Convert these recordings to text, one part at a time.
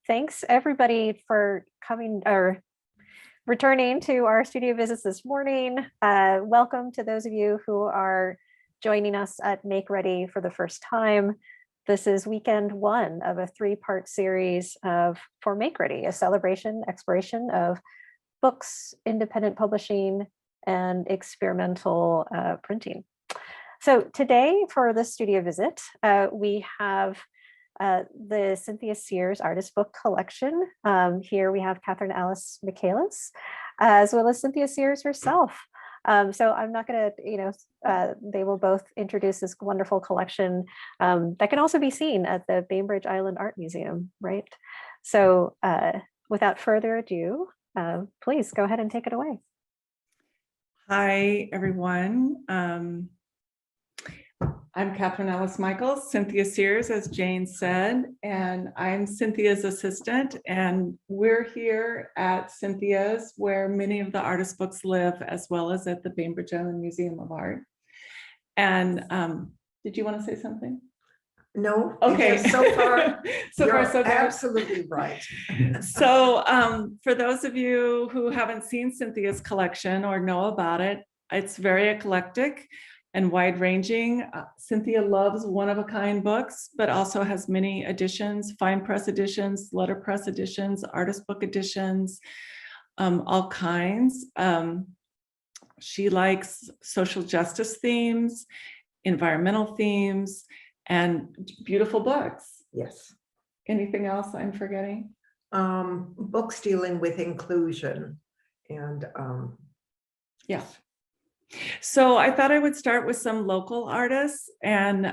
Thanks everybody for coming or returning to our studio visits this morning. Welcome to those of you who are joining us at Makeready for the first time. This is weekend one of a three-part series for Makeready, a celebration, exploration of books, independent publishing, and experimental printing. So today for the studio visit, we have the Cynthia Sears artist book collection. Here we have Alice Michaelis, as well as Cynthia Sears herself. So I'm not going to, they will both introduce this wonderful collection that can also be seen at the Bainbridge Island Art Museum, right? So without further ado, please go ahead and take it away. Hi, everyone. I'm Alice Michaelis, Cynthia Sears, as Jane said, and I'm Cynthia's assistant. And we're here at Cynthia's, where many of the artist books live, as well as at the Bainbridge Island Museum of Art. And did you want to say something? No. Okay. So far, so good. Absolutely right. So for those of you who haven't seen Cynthia's collection or know about it, it's very eclectic and wide-ranging. Cynthia loves one-of-a-kind books, but also has many editions, fine press editions, letterpress editions, artist book editions, all kinds. She likes social justice themes, environmental themes, and beautiful books. Yes. Anything else I'm forgetting? Books dealing with inclusion and yeah. So I thought I would start with some local artists and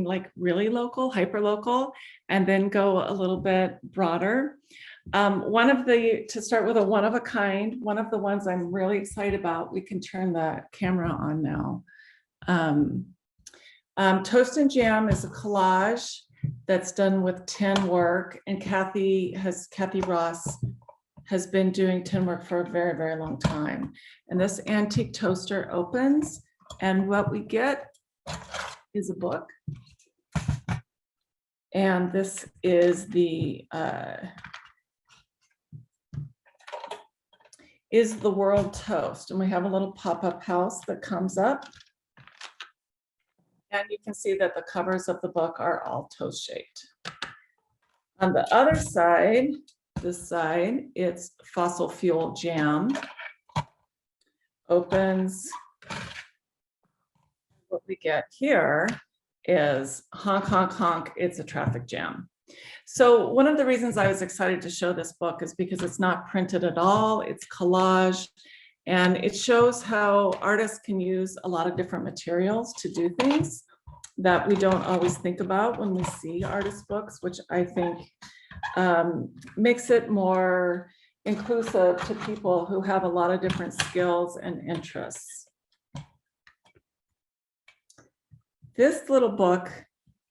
like really local, hyper local, and then go a little bit broader. To start with a one of a kind, one of the ones I'm really excited about, we can turn the camera on now. Toast and Jam is a collage that's done with tin work, and Kathy Ross has been doing tin work for a very, very long time. And this antique toaster opens, and what we get is a book. And this is the World Toast. And we have a little pop-up house that comes up. And you can see that the covers of the book are all toast shaped. On the other side, this side, it's Fossil Fuel Jam. Opens. What we get here is honk, honk, honk, it's a traffic jam. So one of the reasons I was excited to show this book is because it's not printed at all, it's collage, and it shows how artists can use a lot of different materials to do things that we don't always think about when we see artist books, which I think makes it more inclusive to people who have a lot of different skills and interests. This little book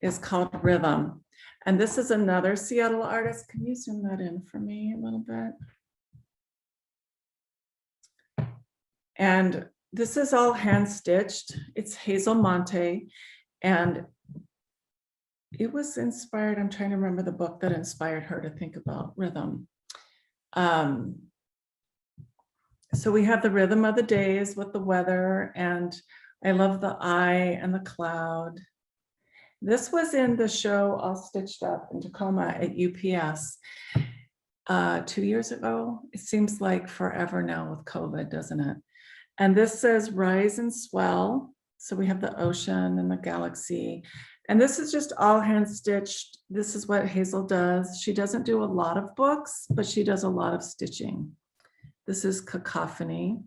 is called Rhythm, and this is another Seattle artist. Can you zoom that in for me a little bit? And this is all hand stitched. It's Hazel Monte, and it was inspired, I'm trying to remember the book that inspired her to think about rhythm. So we have the rhythm of the days with the weather, and I love the eye and the cloud. This was in the show All Stitched Up in Tacoma at UPS 2 years ago. It seems like forever now with COVID, doesn't it? And this says Rise and Swell. So we have the ocean and the galaxy. And this is just all hand stitched. This is what Hazel does. She doesn't do a lot of books, but she does a lot of stitching. This is Cacophony.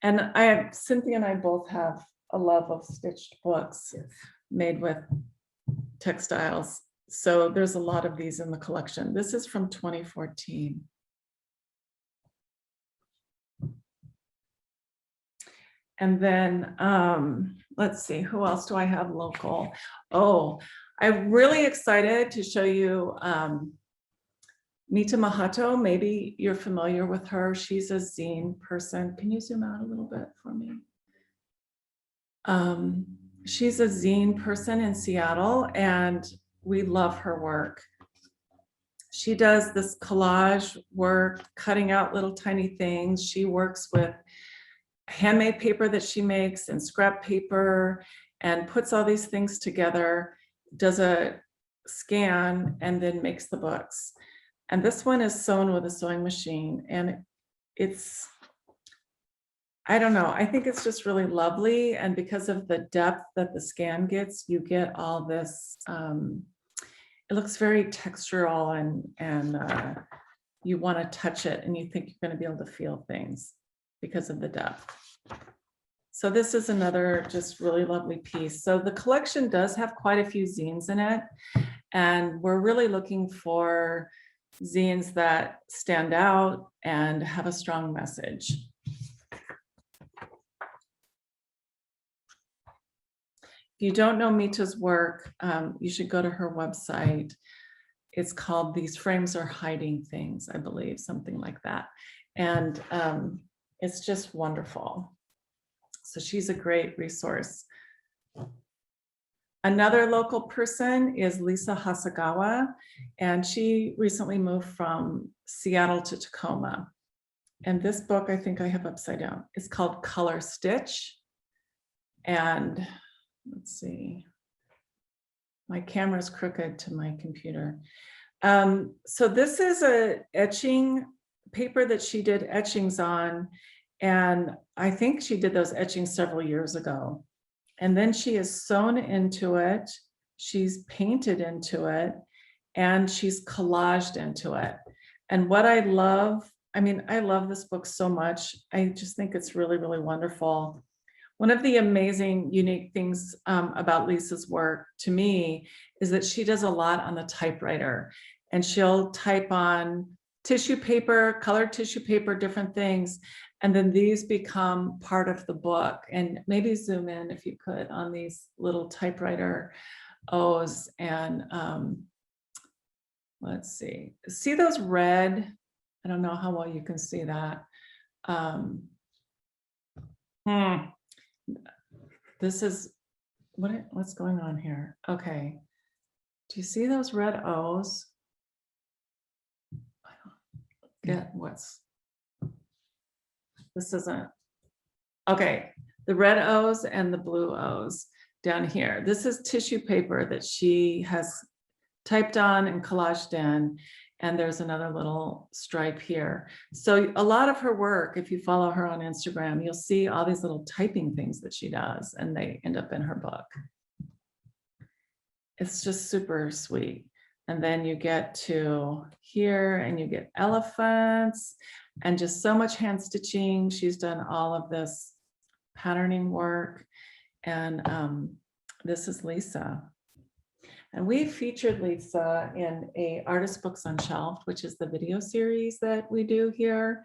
And Cynthia and I both have a love of stitched books made with textiles. So there's a lot of these in the collection. This is from 2014. And then let's see, who else do I have local? Oh, I'm really excited to show you Mita Mahato. Maybe you're familiar with her. She's a zine person. Can you zoom out a little bit for me? She's a zine person in Seattle, and we love her work. she does this collage work, cutting out little tiny things. She works with handmade paper that she makes and scrap paper and puts all these things together, does a scan, and then makes the books. And this one is sewn with a sewing machine, and it's, I don't know, I think it's just really lovely. And because of the depth that the scan gets, you get all this, it looks very textural, and you want to touch it and you think you're going to be able to feel things because of the depth. So this is another just really lovely piece. So the collection does have quite a few zines in it, and we're really looking for zines that stand out and have a strong message. If you don't know Mita's work, you should go to her website. It's called These Frames Are Hiding Things, I believe, something like that. And it's just wonderful. So she's a great resource. Another local person is Lisa Hasegawa, and she recently moved from Seattle to Tacoma. And this book, I think I have upside down, it's called Color Stitch. And let's see, my camera's crooked to my computer. So this is a etching paper that she did etchings on, and I think she did those etchings several years ago. And then she has sewn into it, she's painted into it, and she's collaged into it. And what I love, I mean, I love this book so much. I just think it's really, really wonderful. One of the amazing, unique things about Lisa's work to me is that she does a lot on the typewriter, and she'll type on tissue paper, colored tissue paper, different things. And then these become part of the book. And maybe zoom in if you could on these little typewriter O's. And let's see those red, I don't know how well you can see that. This is, what's going on here? Okay. Do you see those red O's? I don't get this isn't, okay. The red O's and the blue O's down here. This is tissue paper that she has typed on and collaged in. And there's another little stripe here. So a lot of her work, if you follow her on Instagram, you'll see all these little typing things that she does, and they end up in her book. It's just super sweet. And then you get to here and you get elephants and just so much hand stitching. She's done all of this patterning work. And this is Lisa. And we featured Lisa in a Artist Books Unshelved, which is the video series that we do here,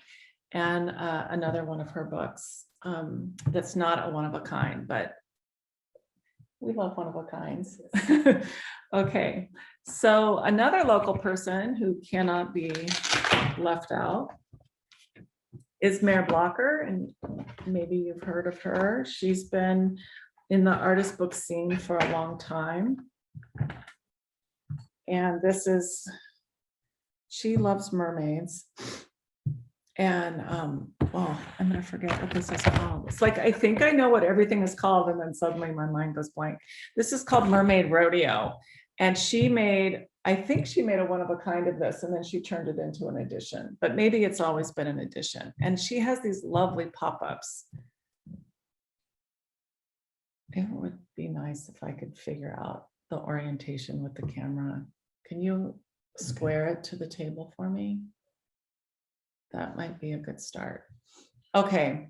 and another one of her books that's not a one of a kind, but we love one of a kinds. Okay, so another local person who cannot be left out is Mare Blocker, and maybe you've heard of her. She's been in the artist book scene for a long time. And this is, she loves mermaids. And well, I'm gonna forget what this is called. It's like, I think I know what everything is called, and then suddenly my mind goes blank. This is called Mermaid Rodeo. And she made, I think she made a one of a kind of this, and then she turned it into an edition, but maybe it's always been an edition. And she has these lovely pop-ups. It would be nice if I could figure out the orientation with the camera. Can you square it to the table for me? That might be a good start. Okay.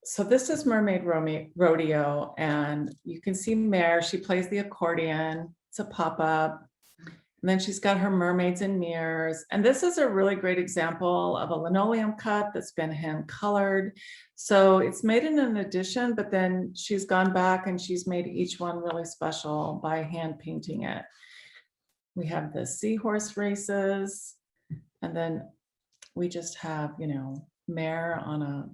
So this is Mermaid Rodeo, and you can see Mare, she plays the accordion. It's a pop-up. And then she's got her mermaids and mirrors. And this is a really great example of a linoleum cut that's been hand colored. So it's made in an edition, but then she's gone back and she's made each one really special by hand painting it. We have the seahorse races, and then we just have, you know, Mare on a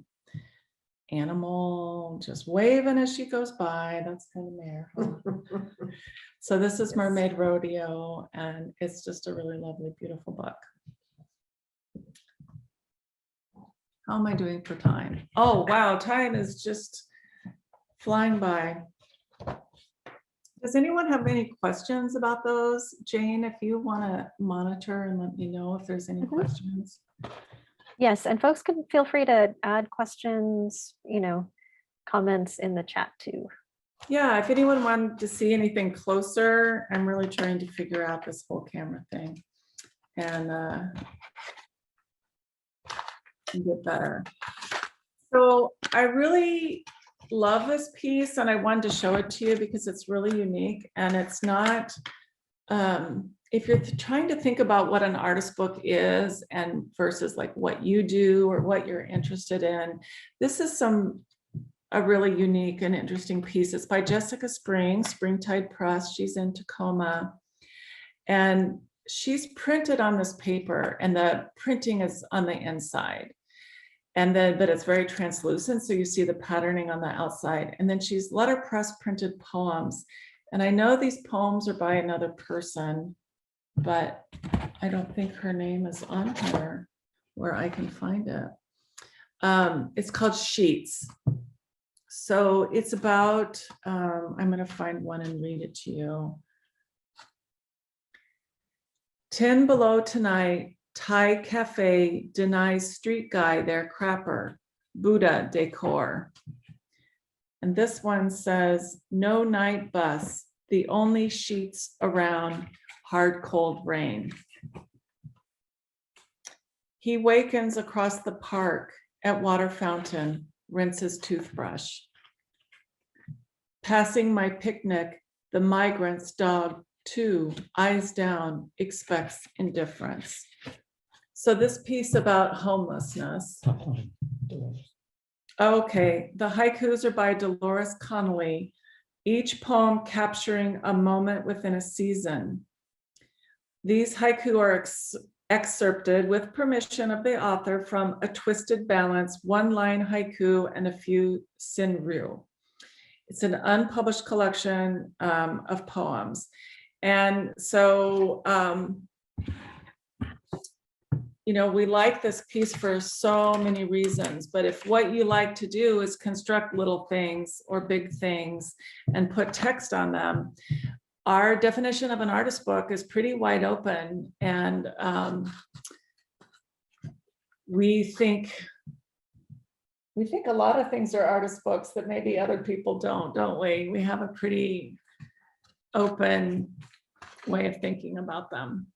animal just waving as she goes by. That's kind of Mare. Huh? So this is Yes. Mermaid Rodeo, and it's just a really lovely, beautiful book. How am I doing for time? Oh, wow, time is just flying by. Does anyone have any questions about those? Jane, if you want to monitor and let me know if there's any Mhm. questions. Yes, and folks can feel free to add questions, comments in the chat too. Yeah, if anyone wanted to see anything closer, I'm really trying to figure out this whole camera thing and get better. So I really love this piece and I wanted to show it to you because it's really unique and it's not, if you're trying to think about what an artist book is and versus like what you do or what you're interested in, this is a really unique and interesting piece. It's by Jessica Springs, Springtide Press. She's in Tacoma. And she's printed on this paper and the printing is on the inside. And then, but it's very translucent. So you see the patterning on the outside. And then she's letterpress printed poems. And I know these poems are by another person, but I don't think her name is on here where I can find it. It's called Sheets. So it's about, I'm going to find one and read it to you. 10 below tonight, Thai cafe denies street guy their crapper, Buddha decor. And this one says, no night bus, the only sheets around, hard cold rain. He wakens across the park at water fountain, rinses toothbrush. Passing my picnic, the migrant's dog too, eyes down, expects indifference. So this piece about homelessness. Okay, the haikus are by Dolores Connolly, each poem capturing a moment within a season. These haiku are excerpted with permission of the author from A Twisted Balance, one-line haiku and a few senryu. It's an unpublished collection of poems. And so, we like this piece for so many reasons, but if what you like to do is construct little things or big things and put text on them, our definition of an artist book is pretty wide open. And we think a lot of things are artist books that maybe other people don't we? We have a pretty open way of thinking about them.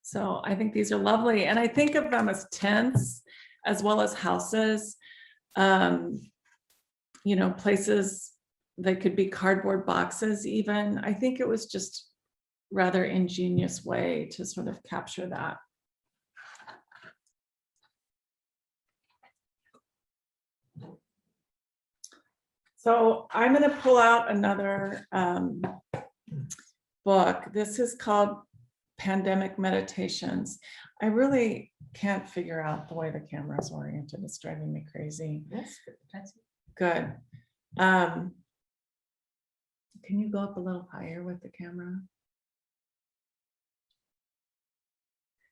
So I think these are lovely. And I think of them as tents as well as houses, places that could be cardboard boxes even. I think it was just rather ingenious way to sort of capture that. So I'm going to pull out another book. This is called Pandemic Meditations. I really can't figure out the way the camera is oriented. It's driving me crazy. Yes, that's Good. Can you go up a little higher with the camera?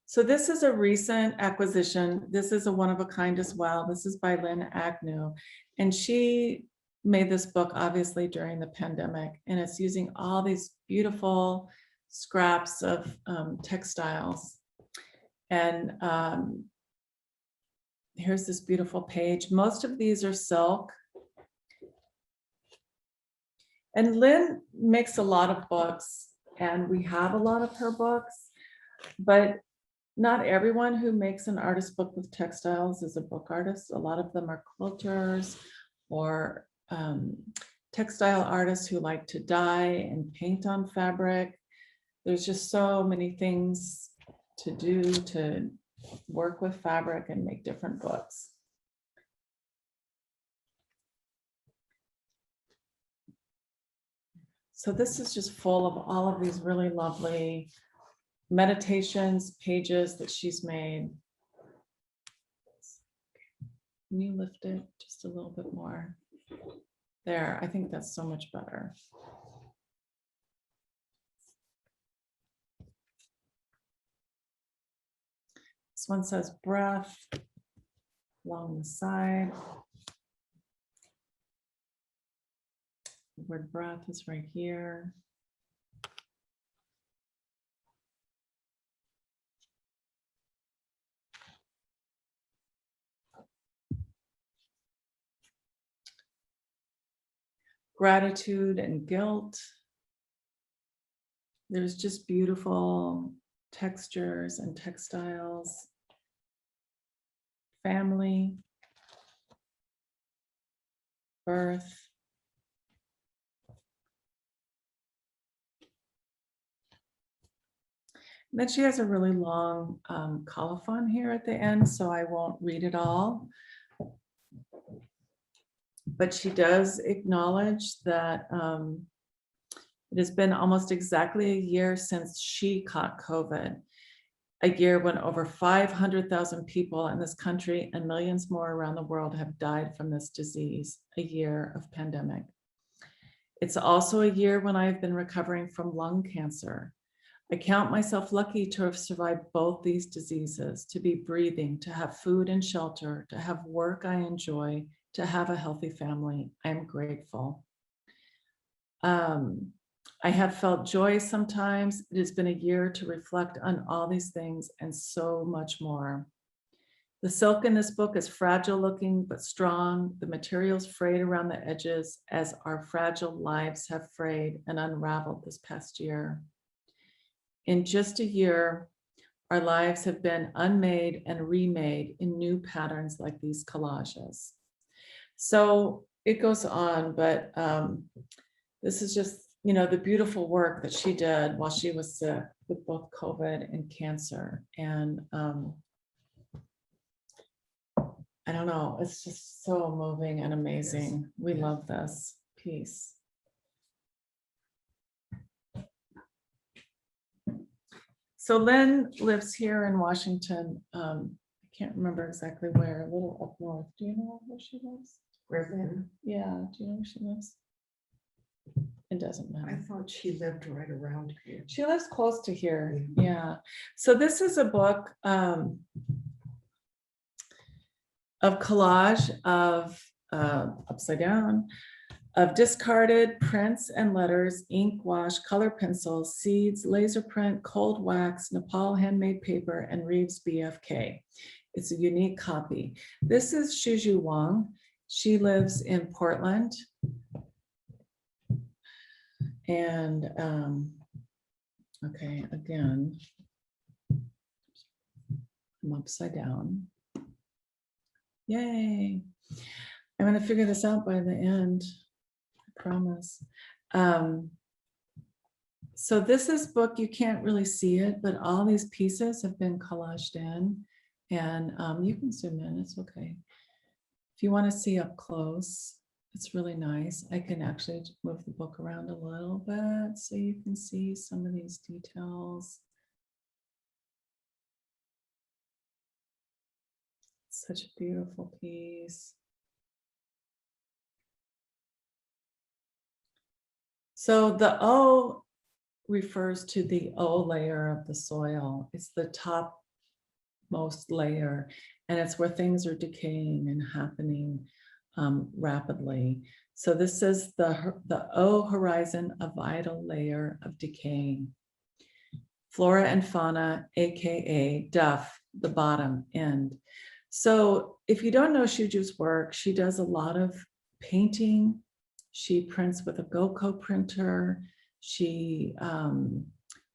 So this is a recent acquisition. This is a one of a kind as well. This is by Lynn Agnew. And she made this book obviously during the pandemic. And it's using all these beautiful scraps of textiles. And here's this beautiful page. Most of these are silk. And Lynn makes a lot of books, and we have a lot of her books, but not everyone who makes an artist book with textiles is a book artist. A lot of them are quilters or textile artists who like to dye and paint on fabric. There's just so many things to do to work with fabric and make different books. So this is just full of all of these really lovely meditations, pages that she's made. Can you lift it just a little bit more? There, I think that's so much better. This one says breath along the side. The word breath is right here. Gratitude and guilt. There's just beautiful textures and textiles. Family. Birth. And then she has a really long colophon here at the end, so I won't read it all. But she does acknowledge that it has been almost exactly a year since she caught COVID, a year when over 500,000 people in this country and millions more around the world have died from this disease, a year of pandemic. It's also a year when I've been recovering from lung cancer. I count myself lucky to have survived both these diseases, to be breathing, to have food and shelter, to have work I enjoy, to have a healthy family. I'm grateful. I have felt joy sometimes. It has been a year to reflect on all these things and so much more. The silk in this book is fragile looking, but strong. The material's frayed around the edges as our fragile lives have frayed and unraveled this past year. In just a year, our lives have been unmade and remade in new patterns like these collages. So it goes on, but this is just, you know, the beautiful work that she did while she was sick with both COVID and cancer. And I don't know, it's just so moving and amazing. Yes. We love this piece. So Lynn lives here in Washington. I can't remember exactly where, a little up north. Do you know where she lives? Where Lynn? Yeah, do you know where she lives? It doesn't I matter. thought she lived right around here. She lives close to here. Yeah. So this is a book of collage of upside down, of discarded prints and letters, ink wash, color pencils, seeds, laser print, cold wax, Nepal handmade paper, and Reeves BFK. It's a unique copy. This is Shuju Wang. She lives in Portland. And okay, again, I'm upside down. Yay. I'm gonna figure this out by the end, I promise. So this is book, you can't really see it, but all these pieces have been collaged in, and you can zoom in, it's okay. If you want to see up close, it's really nice. I can actually move the book around a little bit so you can see some of these details. Such a beautiful piece. So the O refers to the O layer of the soil. It's the topmost layer, and it's where things are decaying and happening rapidly. So this is the O horizon, a vital layer of decaying. Flora and fauna, AKA duff, the bottom end. So if you don't know Shuju's work, she does a lot of painting. She prints with a GoCo printer. She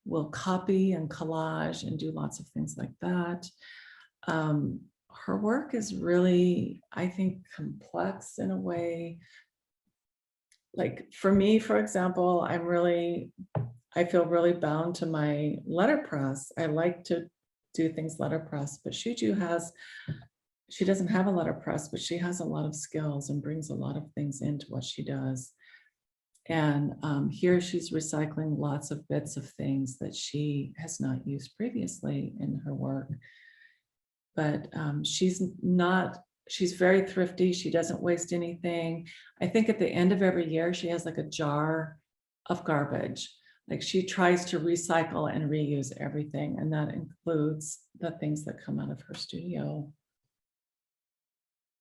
will copy and collage and do lots of things like that. Her work is really, I think, complex in a way. Like for me, for example, I feel really bound to my letterpress. I like to do things letterpress, but Shuju she doesn't have a letterpress, but she has a lot of skills and brings a lot of things into what she does. And here she's recycling lots of bits of things that she has not used previously in her work. But she's not she's very thrifty. She doesn't waste anything. I think at the end of every year, she has like a jar of garbage. Like she tries to recycle and reuse everything. And that includes the things that come out of her studio,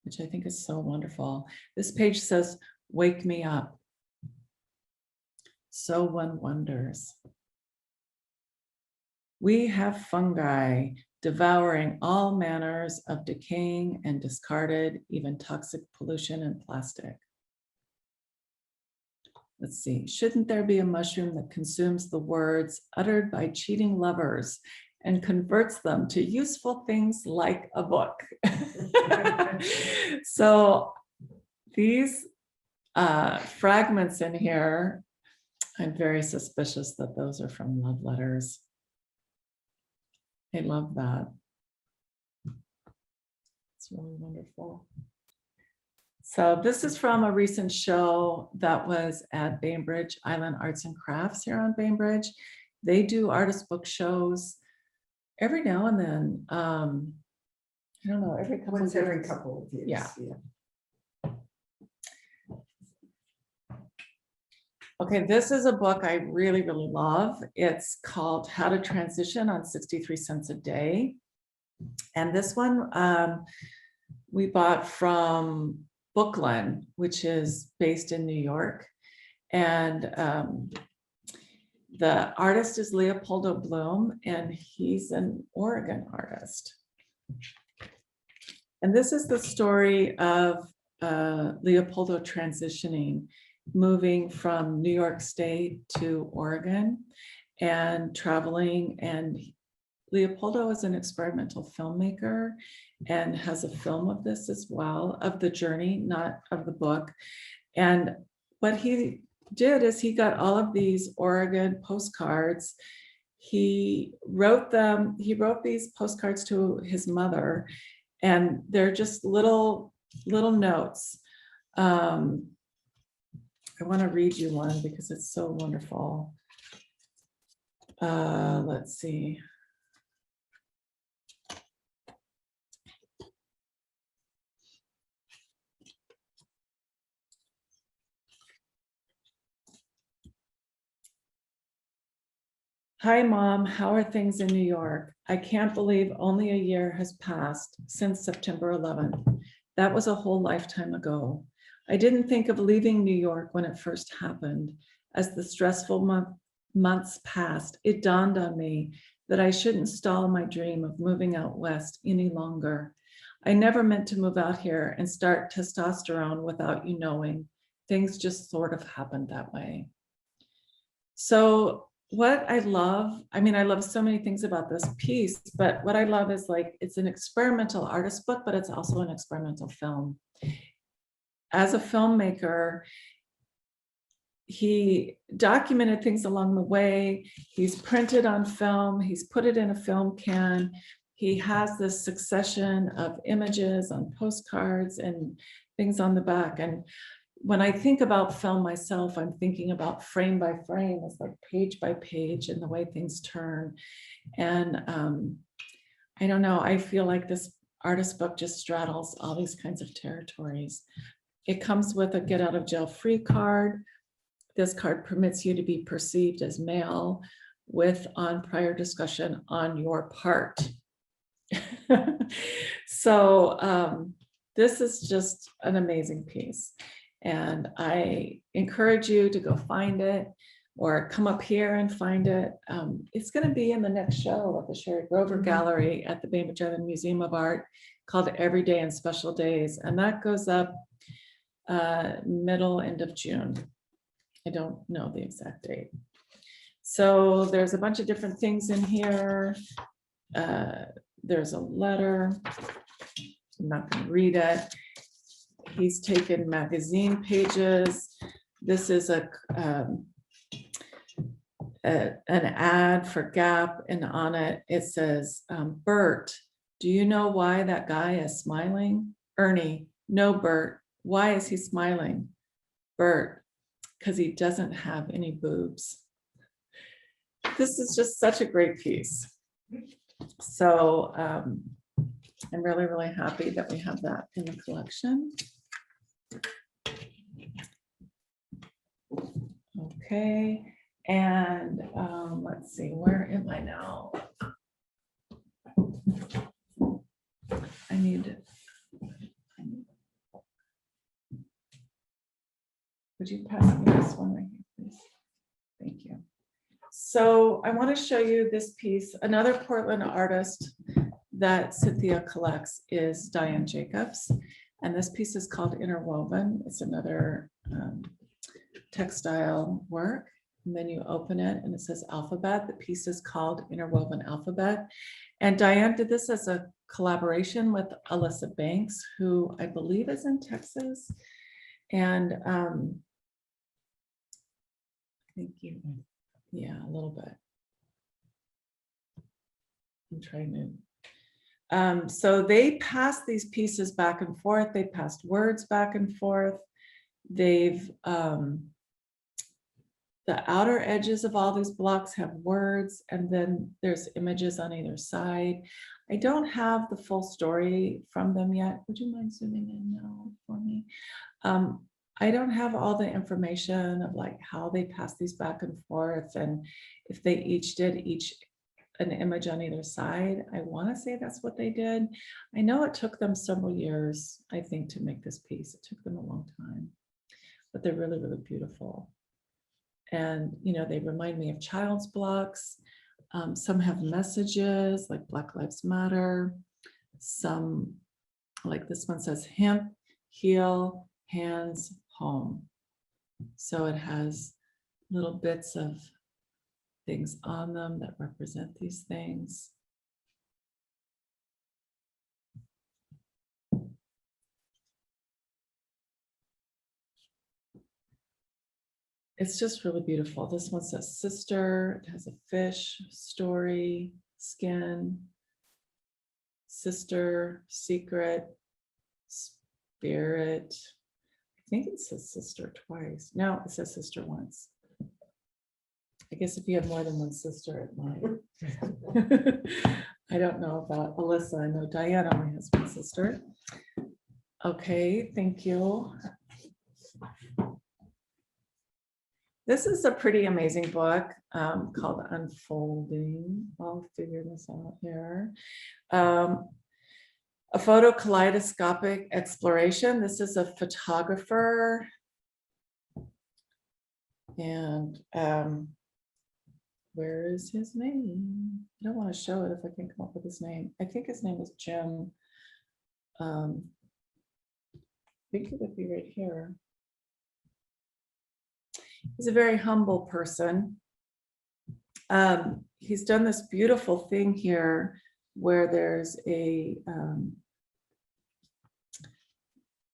which I think is so wonderful. This page says, "Wake me up." So one wonders. We have fungi devouring all manners of decaying and discarded, even toxic pollution and plastic. Let's see, shouldn't there be a mushroom that consumes the words uttered by cheating lovers and converts them to useful things like a book? So these fragments in here, I'm very suspicious that those are from love letters. I love that. It's really wonderful. So this is from a recent show that was at Bainbridge, Island Arts and Crafts here on Bainbridge. They do artist book shows every now and then. I don't know, every couple Once of years. every couple of years. Yeah. Okay, this is a book I really, really love. It's called How to Transition on 63 Cents a Day. And this one we bought from Bookland, which is based in New York. And the artist is Leopoldo Bloom, and he's an Oregon artist. And this is the story of Leopoldo transitioning, moving from New York State to Oregon and traveling. And Leopoldo is an experimental filmmaker and has a film of this as well, of the journey, not of the book. And what he did is he got all of these Oregon postcards. He wrote these postcards to his mother, and they're just little notes. I want to read you one because it's so wonderful. Let's see. Hi, Mom. How are things in New York? I can't believe only a year has passed since September 11th. That was a whole lifetime ago. I didn't think of leaving New York when it first happened. As the stressful months passed, it dawned on me that I shouldn't stall my dream of moving out west any longer. I never meant to move out here and start testosterone without you knowing. Things just sort of happened that way. So what I love, I mean, I love so many things about this piece, but what I love is like, it's an experimental artist book, but it's also an experimental film. As a filmmaker, he documented things along the way. He's printed on film. He's put it in a film can. He has this succession of images on postcards and things on the back. And when I think about film myself, I'm thinking about frame by frame. It's like page by page and the way things turn. And I don't know, I feel like this artist book just straddles all these kinds of territories. It comes with a get out of jail free card. This card permits you to be perceived as male with on prior discussion on your part. So this is just an amazing piece. And I encourage you to go find it or come up here and find it. It's going to be in the next show at the Sherry Grover Gallery at the Bainbridge Island Museum of Art called Every Day and Special Days. And that goes up end of June. I don't know the exact date. So there's a bunch of different things in here. There's a letter. I'm not going to read it. He's taken magazine pages. This is an ad for Gap, and on it, it says, Bert, do you know why that guy is smiling? Ernie, no, Bert, why is he smiling? Bert, because he doesn't have any boobs. This is just such a great piece. So I'm really, really happy that we have that in the collection. Okay, and let's see, where am I now? I need. Would you pass me this one right here, please? Thank you. So I want to show you this piece. Another Portland artist that Cynthia collects is Diane Jacobs. And this piece is called Interwoven. It's another textile work. And then you open it and it says alphabet. The piece is called Interwoven Alphabet. And Diane did this as a collaboration with Alyssa Banks, who I believe is in Texas. And thank you. Yeah, a little bit. I'm trying to. So they passed these pieces back and forth. They passed words back and forth. They've the outer edges of all these blocks have words, and then there's images on either side. I don't have the full story from them yet. Would you mind zooming in now for me? I don't have all the information of like how they passed these back and forth, and if they each did an image on either side. I want to say that's what they did. I know it took them several years, I think, to make this piece. It took them a long time, but they're really, really beautiful. And, you know, they remind me of child's blocks. Some have messages like Black Lives Matter. Some, like this one says hemp, heel, hands, home. So it has little bits of things on them that represent these things. It's just really beautiful. This one says sister. It has a fish, story, skin, sister, secret, spirit. I think it says sister twice. No, it says sister once. I guess if you have more than one sister, it might. I don't know about Alyssa. I know Diane only has one sister. Okay, thank you. This is a pretty amazing book called Unfolding. I'll figure this out here. A photo kaleidoscopic exploration. This is a photographer. And where is his name? I don't want to show it if I can come up with his name. I think his name is Jim. I think it would be right here. He's a very humble person. He's done this beautiful thing here where there's a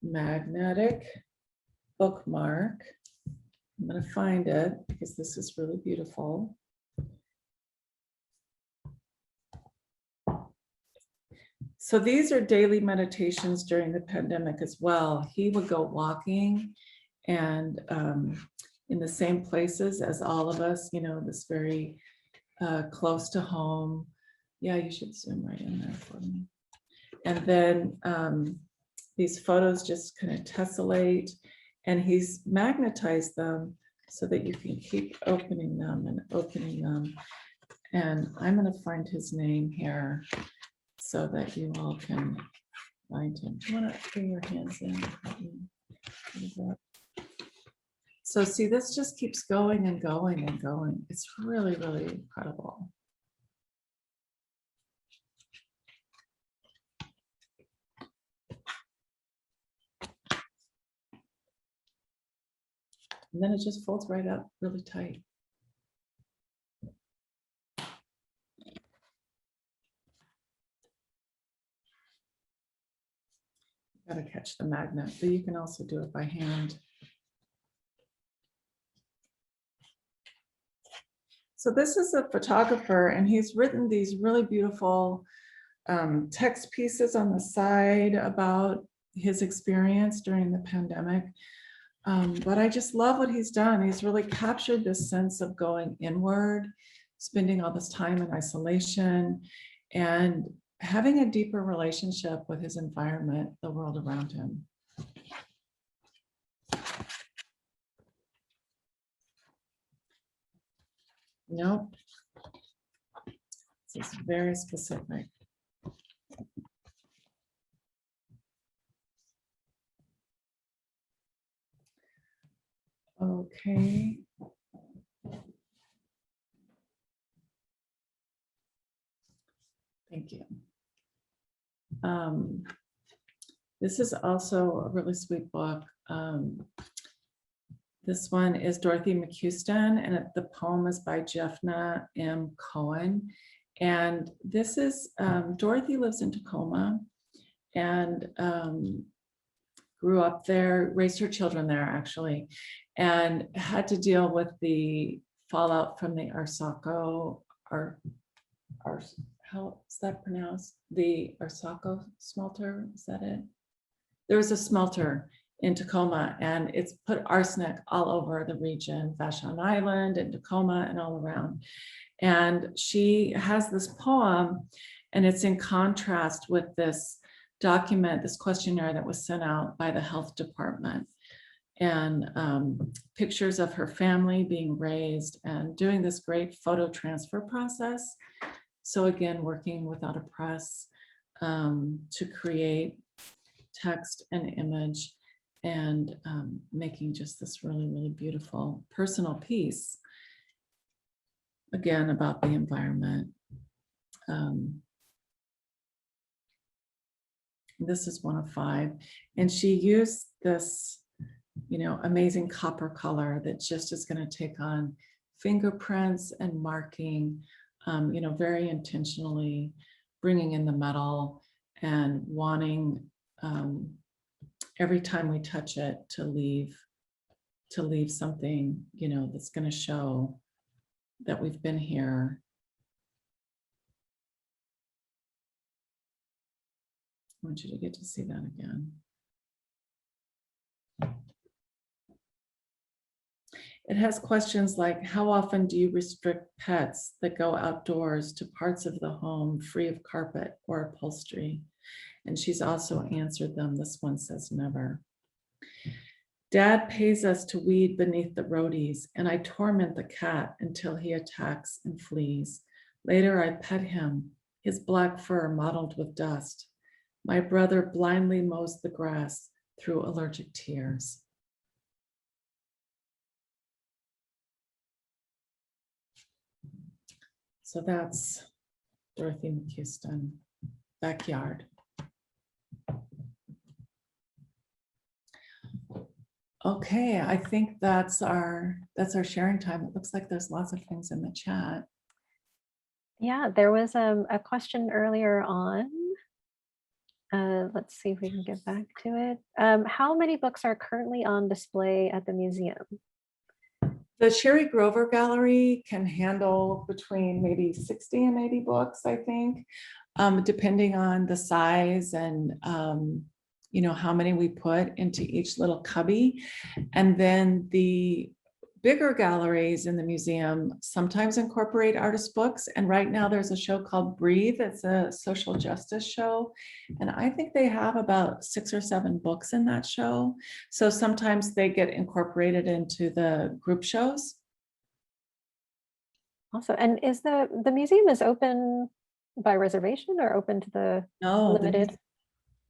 magnetic bookmark. I'm going to find it because this is really beautiful. So these are daily meditations during the pandemic as well. He would go walking and in the same places as all of us, you know, this very close to home. Yeah, you should zoom right in there for me. And then these photos just kind of tessellate, and he's magnetized them so that you can keep opening them and opening them. And I'm going to find his name here so that you all can find him. Do you want to bring your hands in? So see, this just keeps going and going and going. It's really, really incredible. And then it just folds right up really tight. Got to catch the magnet, but you can also do it by hand. So this is a photographer, and he's written these really beautiful text pieces on the side about his experience during the pandemic. But I just love what he's done. He's really captured this sense of going inward, spending all this time in isolation, and having a deeper relationship with his environment, the world around him. Nope. This is very specific. Okay. Thank you. This is also a really sweet book. This one is Dorothy McHuston, and the poem is by Jeffna M. Cohen. And this is, Dorothy lives in Tacoma and grew up there, raised her children there actually, and had to deal with the fallout from the Arsaco, how is that pronounced? The Arsaco smelter, is that it? There was a smelter in Tacoma, and it's put arsenic all over the region, Vashon Island and Tacoma and all around. And she has this poem, and it's in contrast with this document, this questionnaire that was sent out by the health department, and pictures of her family being raised and doing this great photo transfer process. So again, working without a press to create text and image, and making just this really, really beautiful personal piece, again, about the environment. This is 1 of 5, and she used this, amazing copper color that just is going to take on fingerprints and marking, very intentionally bringing in the metal and wanting every time we touch it to leave something, that's going to show that we've been here. I want you to get to see that again. It has questions like, how often do you restrict pets that go outdoors to parts of the home free of carpet or upholstery? And she's also answered them. This one says never. Dad pays us to weed beneath the roadies, and I torment the cat until he attacks and flees. Later I pet him, his black fur mottled with dust. My brother blindly mows the grass through allergic tears. So that's Dorothy McHuston, Backyard. Okay, I think that's our sharing time. It looks like there's lots of things in the chat. Yeah, there was a question earlier on. Let's see if we can get back to it. How many books are currently on display at the museum? The Sherry Grover Gallery can handle between maybe 60 and 80 books, I think, depending on the size and how many we put into each little cubby. And then the bigger galleries in the museum sometimes incorporate artist books. And right now there's a show called Breathe. It's a social justice show. And I think they have about 6 or 7 books in that show. So sometimes they get incorporated into the group shows. Also, and is the museum is open by reservation or open to the limited?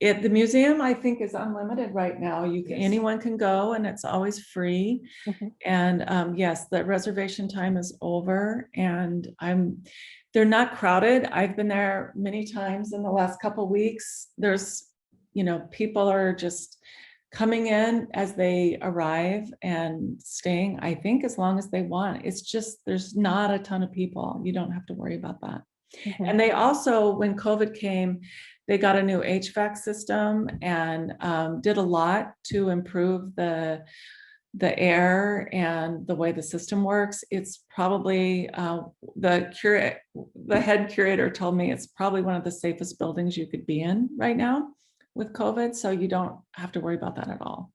The museum, I think, is unlimited right now. Anyone can go, and it's always free. Mm-hmm. And yes, the reservation time is over, and they're not crowded. I've been there many times in the last couple of weeks. There's, people are just coming in as they arrive and staying, I think, as long as they want. It's just, there's not a ton of people. You don't have to worry about that. Mm-hmm. And they also, when COVID came, they got a new HVAC system and did a lot to improve the air and the way the system works. It's probably the head curator told me it's probably one of the safest buildings you could be in right now with COVID. So you don't have to worry about that at all.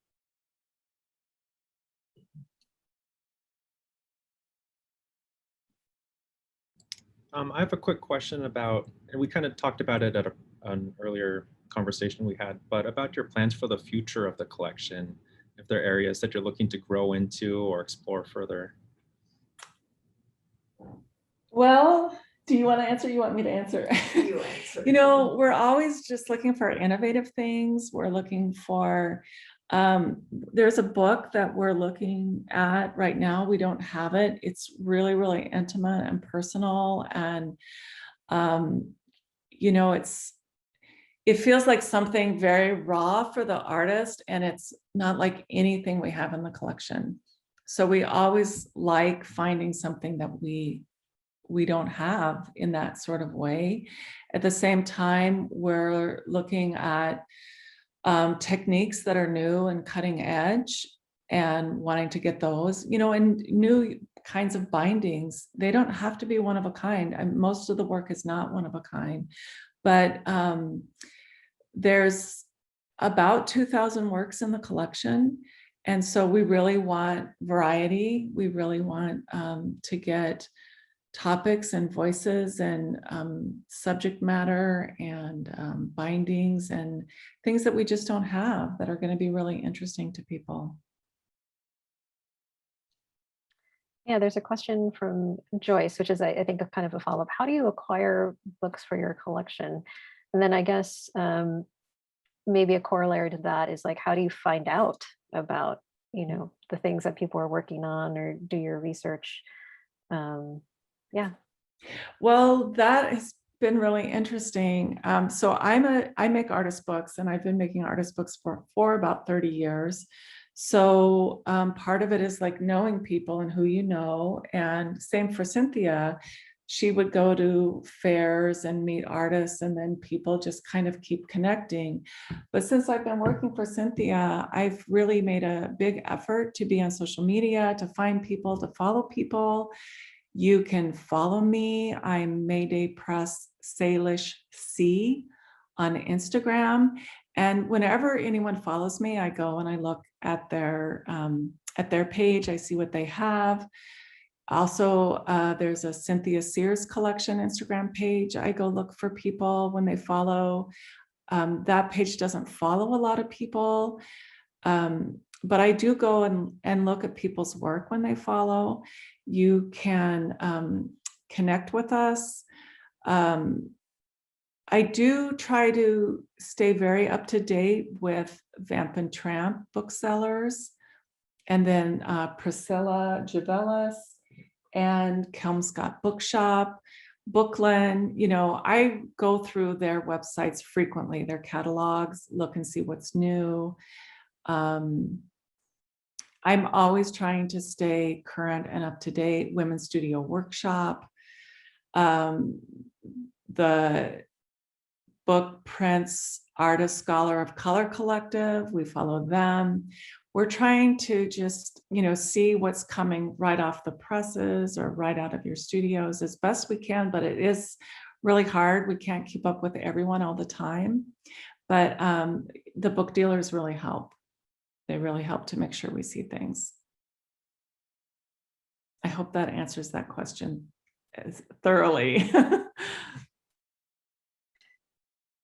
I have a quick question about, and we kind of talked about it at an earlier conversation we had, but about your plans for the future of the collection, if there are areas that you're looking to grow into or explore further. Well, do you want to answer? You want me to answer? You answer. You know, we're always just looking for innovative things. We're looking for, there's a book that we're looking at right now. We don't have it. It's really, really intimate and personal. And, you know, it feels like something very raw for the artist, and it's not like anything we have in the collection. So we always like finding something that we don't have in that sort of way. At the same time, we're looking at techniques that are new and cutting edge and wanting to get those, you know, and new kinds of bindings. They don't have to be one of a kind. And most of the work is not one of a kind, but there's about 2,000 works in the collection. And so we really want variety. We really want to get topics and voices and subject matter and bindings and things that we just don't have that are going to be really interesting to people. Yeah, there's a question from Joyce, which is, I think, a kind of a follow-up. How do you acquire books for your collection? And then I guess maybe a corollary to that is like, how do you find out about, you know, the things that people are working on or do your research? Yeah. Well, that has been really interesting. So I make artist books, and I've been making artist books for about 30 years. So part of it is like knowing people and who you know, and same for Cynthia. She would go to fairs and meet artists, and then people just kind of keep connecting. But since I've been working for Cynthia, I've really made a big effort to be on social media, to find people, to follow people. You can follow me. I'm Mayday Press Salish C on Instagram. And whenever anyone follows me, I go and I look at their page. I see what they have. Also, there's a Cynthia Sears collection Instagram page. I go look for people when they follow. That page doesn't follow a lot of people. But I do go and look at people's work when they follow. You can connect with us. I do try to stay very up to date with Vamp and Tramp booksellers, and then Priscilla Javelis and Kelmscott Bookshop, Booklyn. You know, I go through their websites frequently, their catalogs, look and see what's new. I'm always trying to stay current and up to date. Women's Studio Workshop, the Book Prints Artist Scholar of Color Collective, we follow them. We're trying to just, you know, see what's coming right off the presses or right out of your studios as best we can, but it is really hard. We can't keep up with everyone all the time, but the book dealers really help. They really help to make sure we see things. I hope that answers that question thoroughly.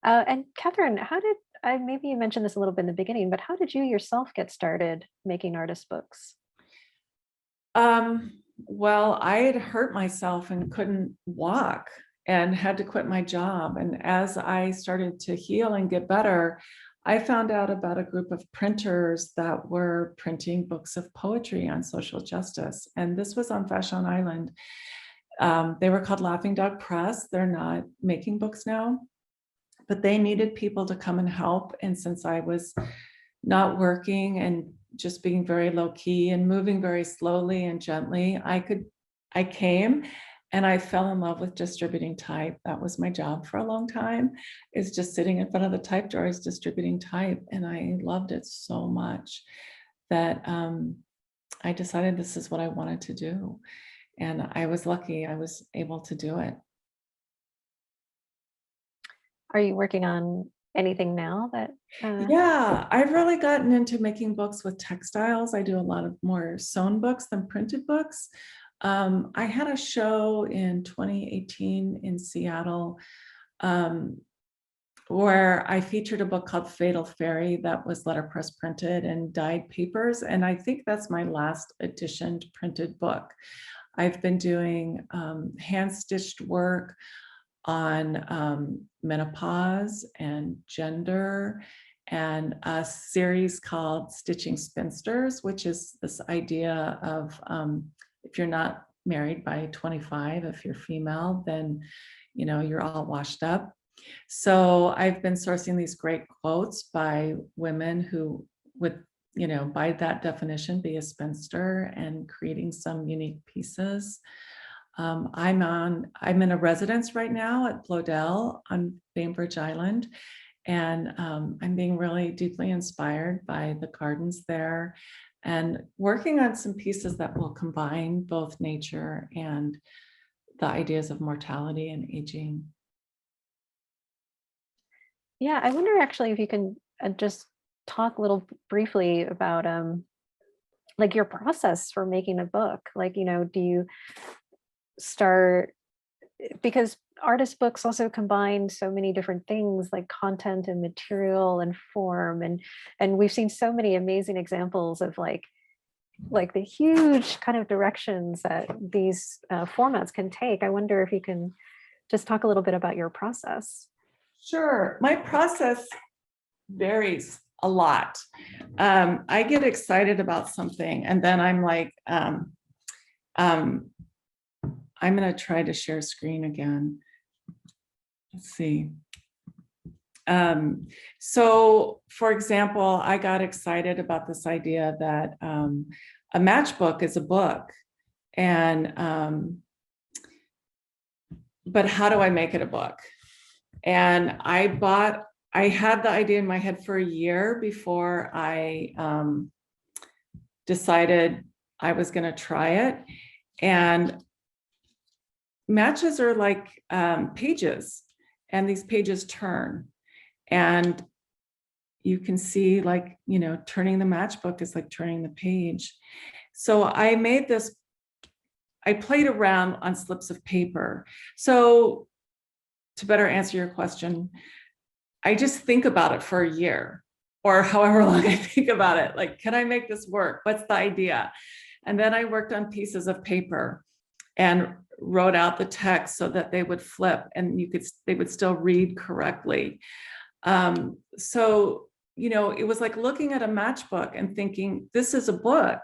And Catherine, how did maybe you mentioned this a little bit in the beginning, but how did you yourself get started making artist books? Well, I had hurt myself and couldn't walk and had to quit my job. And as I started to heal and get better, I found out about a group of printers that were printing books of poetry on social justice. And this was on Vashon Island. They were called Laughing Dog Press. They're not making books now, but they needed people to come and help. And since I was not working and just being very low key and moving very slowly and gently, I came and I fell in love with distributing type. That was my job for a long time, is just sitting in front of the type drawers, distributing type. And I loved it so much that I decided this is what I wanted to do. And I was lucky I was able to do it. Are you working on anything now that? Yeah, I've really gotten into making books with textiles. I do a lot of more sewn books than printed books. I had a show in 2018 in Seattle where I featured a book called Fatal Fairy that was letterpress printed and dyed papers. And I think that's my last editioned printed book. I've been doing hand-stitched work on menopause and gender, and a series called Stitching Spinsters, which is this idea of if you're not married by 25, if you're female, then you're all washed up. So I've been sourcing these great quotes by women who would, by that definition, be a spinster, and creating some unique pieces. I'm in a residence right now at Bloedel on Bainbridge Island, and I'm being really deeply inspired by the gardens there, and working on some pieces that will combine both nature and the ideas of mortality and aging. Yeah, I wonder actually if you can just talk a little briefly about like your process for making a book. Like, do you start, because artist books also combine so many different things like content and material and form, and we've seen so many amazing examples of like the huge kind of directions that these formats can take. I wonder if you can just talk a little bit about your process. Sure. My process varies a lot. I get excited about something and then I'm like, I'm going to try to share screen again. Let's see. So for example, I got excited about this idea that a matchbook is a book, and but how do I make it a book? And I had the idea in my head for a year before I decided I was going to try it. And matches are like pages, and these pages turn. And you can see, like, turning the matchbook is like turning the page. So I made this, I played around on slips of paper. So to better answer your question, I just think about it for a year or however long I think about it. Like, can I make this work? What's the idea? And then I worked on pieces of paper and wrote out the text so that they would flip and they would still read correctly. So, it was like looking at a matchbook and thinking, this is a book.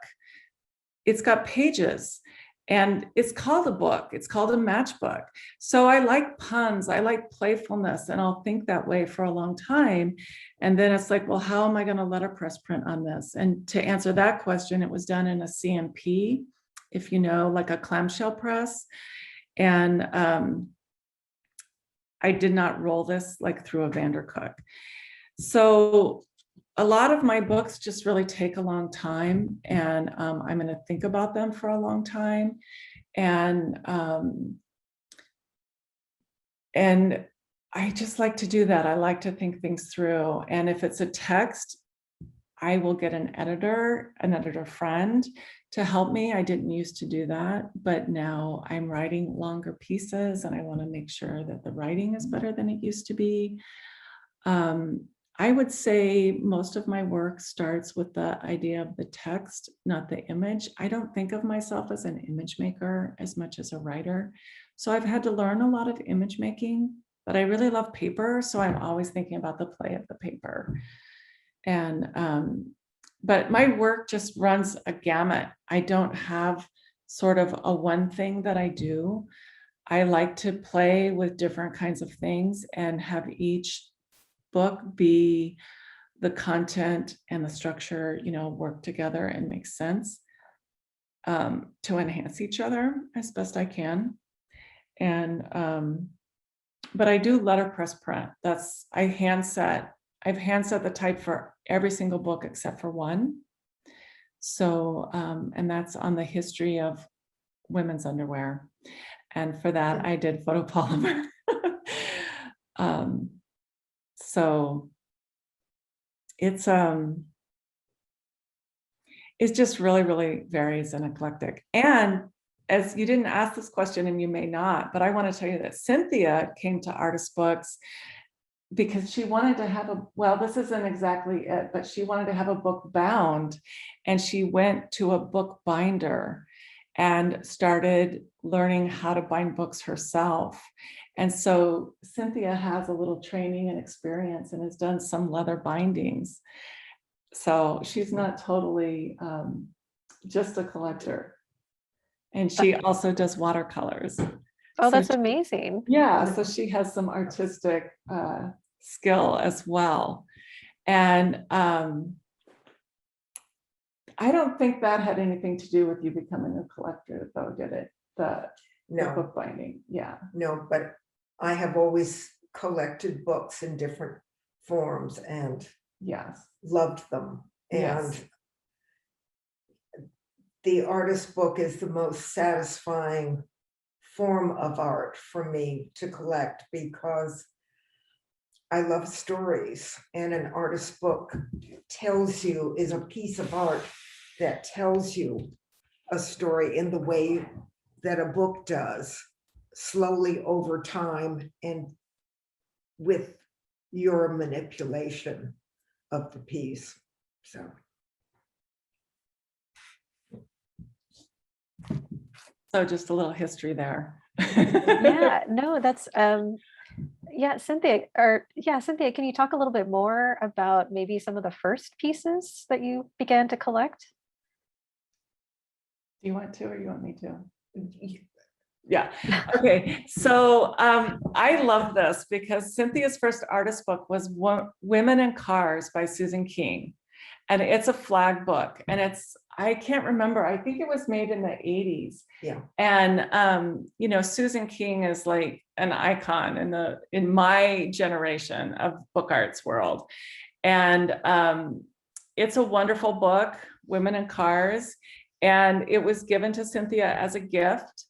It's got pages. And it's called a book. It's called a matchbook. So I like puns. I like playfulness. And I'll think that way for a long time. And then it's like, well, how am I going to letterpress print on this? And to answer that question, it was done in a CMP, if you know, like a clamshell press. And I did not roll this like through a Vandercook. So a lot of my books just really take a long time, and I'm going to think about them for a long time. And I just like to do that. I like to think things through. And if it's a text, I will get an editor friend to help me. I didn't used to do that, but now I'm writing longer pieces and I want to make sure that the writing is better than it used to be. I would say most of my work starts with the idea of the text, not the image. I don't think of myself as an image maker as much as a writer. So I've had to learn a lot of image making, but I really love paper. So I'm always thinking about the play of the paper. And, but my work just runs a gamut. I don't have sort of a one thing that I do. I like to play with different kinds of things and have each book be the content and the structure, work together and make sense to enhance each other as best I can. And but I do letterpress print. I've hand set the type for every single book except for one. So and that's on the history of women's underwear. And for that, I did photopolymer. So it's just really, really varies and eclectic. And as you didn't ask this question and you may not, but I want to tell you that Cynthia came to Artist Books because she wanted to have well, this isn't exactly it, but she wanted to have a book bound, and she went to a book binder and started learning how to bind books herself. And so Cynthia has a little training and experience and has done some leather bindings. So she's not totally just a collector. And she also does watercolors. Oh, So that's she- amazing. Yeah, so she has some artistic skill as well. And I don't think that had anything to do with you becoming a collector, though, did it? The No, bookbinding, yeah. no, but I have always collected books in different forms and Yes. loved them. Yes. And the artist book is the most satisfying form of art for me to collect, because I love stories, and an artist book is a piece of art that tells you a story in the way that a book does, slowly over time and with your manipulation of the piece. So just a little history there. Yeah, no, that's yeah, Cynthia, can you talk a little bit more about maybe some of the first pieces that you began to collect? Do you want to, or you want me to? Yeah. Okay. So I love this because Cynthia's first artist book was Women and Cars by Susan King. And it's a flag book, and I can't remember, I think it was made in the 80s. Yeah. And you know, Susan King is like an icon in my generation of book arts world. And it's a wonderful book, Women and Cars, and it was given to Cynthia as a gift.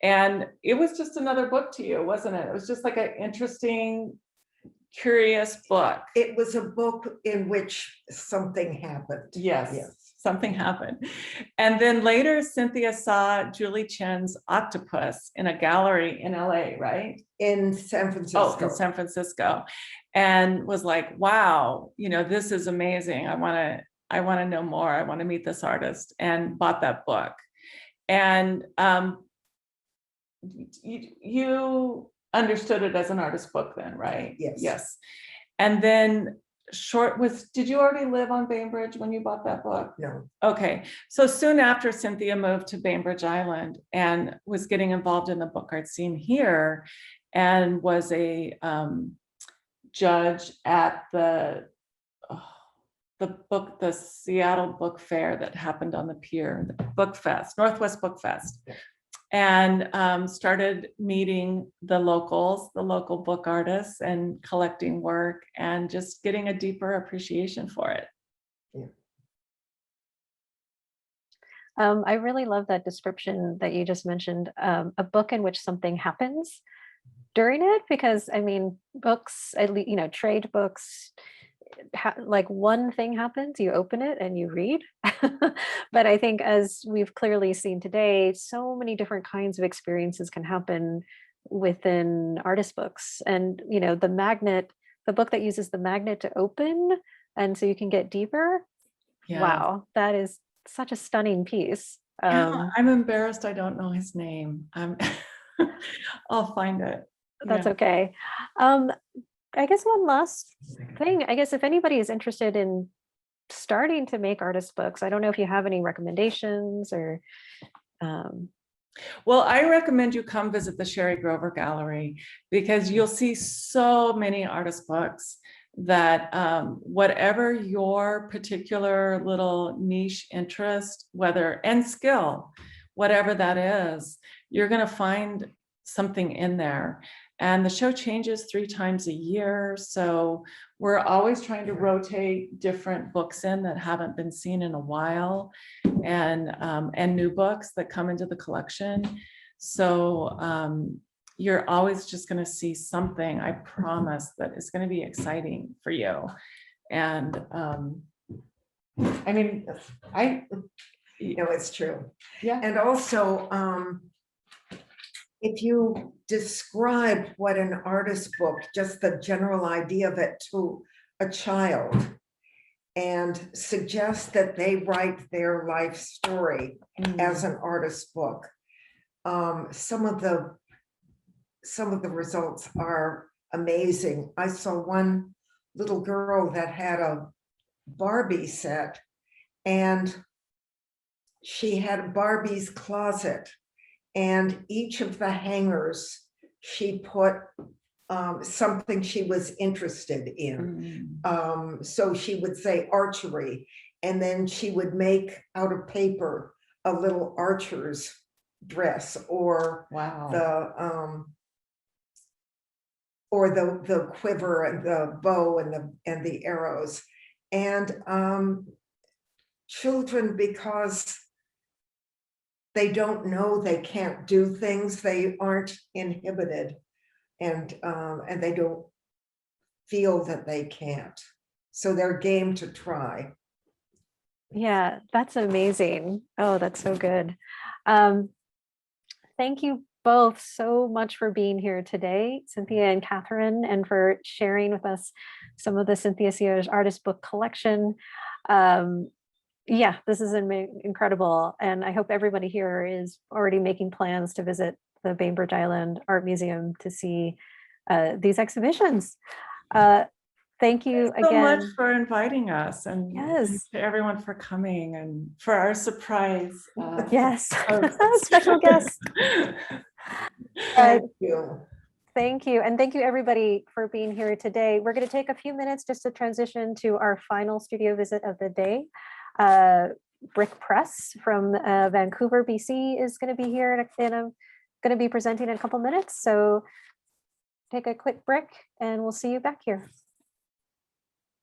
And it was just another book to you, wasn't it? It was just like an interesting, curious book. It was a book in which something happened. Yes, Yes. something happened. And then later, Cynthia saw Julie Chen's Octopus in a gallery in LA, right? In San Francisco. Oh, in San Francisco. And was like, wow, you know, this is amazing. I want to know more. I want to meet this artist, and bought that book. And you understood it as an artist book then, right? Yes. Yes. And then did you already live on Bainbridge when you bought that book? No. Okay. So soon after, Cynthia moved to Bainbridge Island and was getting involved in the book art scene here, and was a judge at the Seattle Book Fair that happened on the pier, the Book Fest, Northwest Book Fest. Yeah. And started meeting the local book artists, and collecting work, and just getting a deeper appreciation for it. I really love that description that you just mentioned, a book in which something happens during it, because I mean, books, at least, you know, trade books, like one thing happens, you open it and you read. But I think, as we've clearly seen today, so many different kinds of experiences can happen within artist books. And you know, the book that uses the magnet to open, and so you can get deeper. Yeah. Wow, that is such a stunning piece. Yeah, I'm embarrassed I don't know his name. I'll find it. That's Yeah. okay. I guess one last thing, I guess if anybody is interested in starting to make artist books, I don't know if you have any recommendations or. Well, I recommend you come visit the Sherry Grover Gallery, because you'll see so many artist books that whatever your particular little niche interest, and skill, whatever that is, you're going to find something in there. And the show changes 3 times a year. So we're always trying to rotate different books in that haven't been seen in a while, and new books that come into the collection. So you're always just going to see something, I promise, that is going to be exciting for you. And I mean, No, it's true. Yeah. And also, if you describe what an artist book, just the general idea of it to a child, and suggest that they write their life story as an artist book, some of the results are amazing. I saw one little girl that had a Barbie set, and she had Barbie's closet, and each of the hangers, she put something she was interested in. So she would say archery, and then she would make out of paper a little archer's dress, or Wow. the quiver and the bow and the arrows. And children, because they don't know they can't do things, they aren't inhibited, and they don't feel that they can't. So they're game to try. Yeah, that's amazing. Oh, that's so good. Thank you both so much for being here today, Cynthia and Catherine, and for sharing with us some of the Cynthia Sears artist book collection. Yeah, this is incredible. And I hope everybody here is already making plans to visit the Bainbridge Island Art Museum to see these exhibitions. Thank you Thanks so again. much for inviting us, and Yes. thanks to everyone for coming and for our surprise. Yes, host. special guest. Thank you. Thank you. And thank you everybody for being here today. We're going to take a few minutes just to transition to our final studio visit of the day. Brick Press from Vancouver, BC is going to be here going to be presenting in a couple minutes. So take a quick break and we'll see you back here.